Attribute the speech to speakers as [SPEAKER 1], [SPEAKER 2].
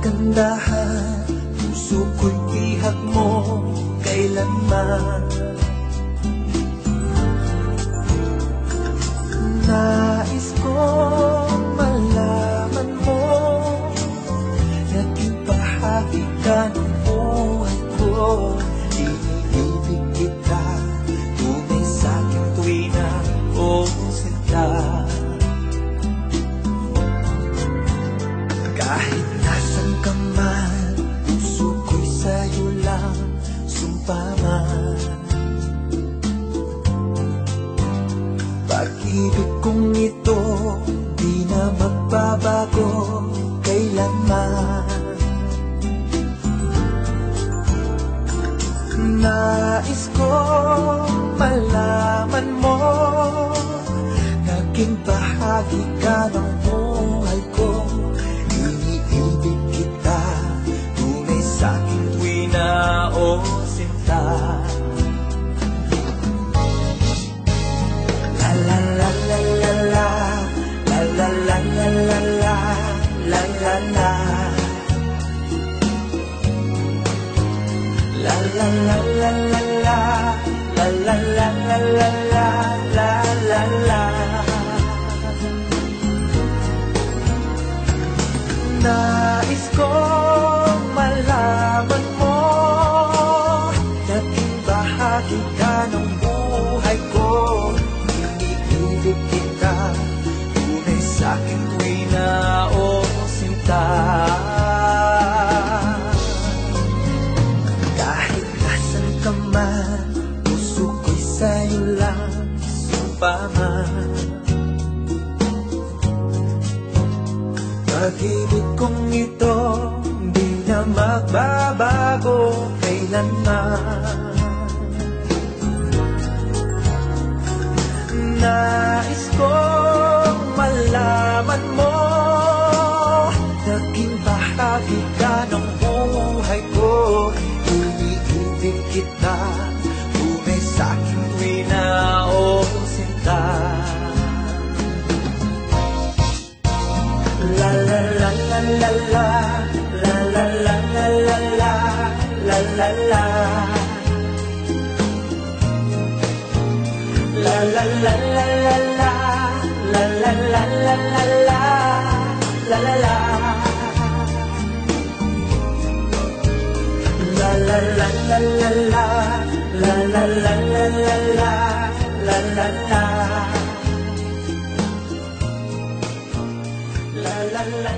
[SPEAKER 1] kagandahan, puso ko'y tihak mo kailanman. Nais kong malaman mo, naging bahagi ka ng buhay ko. Iniibig kita, tunay sa'kin tuwi na o sinta. Kahit nasan ka man, puso ko'y sa'yo lang sumpaman. Pag-ibig kong ito, di na magbabago kailanman. Nais kong malaman mo, naging bahagi ka ng buhay ko. Iniibig kita, tunay sa'kin tuwi na o sinta. La la la la la la, la la la la la la, la la la. La la la la la la, la la la la la la, la la la. Nais kong malaman mo, naging bahagi ka ng buhay ko. Iniibig kita, tunay sa'kin tuwi na o sinta. Kahit nasan ka man, puso ko'y sa'yo lang sumpaman. Pag-ibig kong ito, di na magbabago kailanman. Nais kong malaman mo, naging bahagi ka ng buhay ko. Iniibig kita, tunay sa'kin tuwi na o sinta. La la la la la la, la la la la la la, la la la. La la la la la la, la la la la la la, la la la. La la la la la la, la la la la la la, la la la. La la la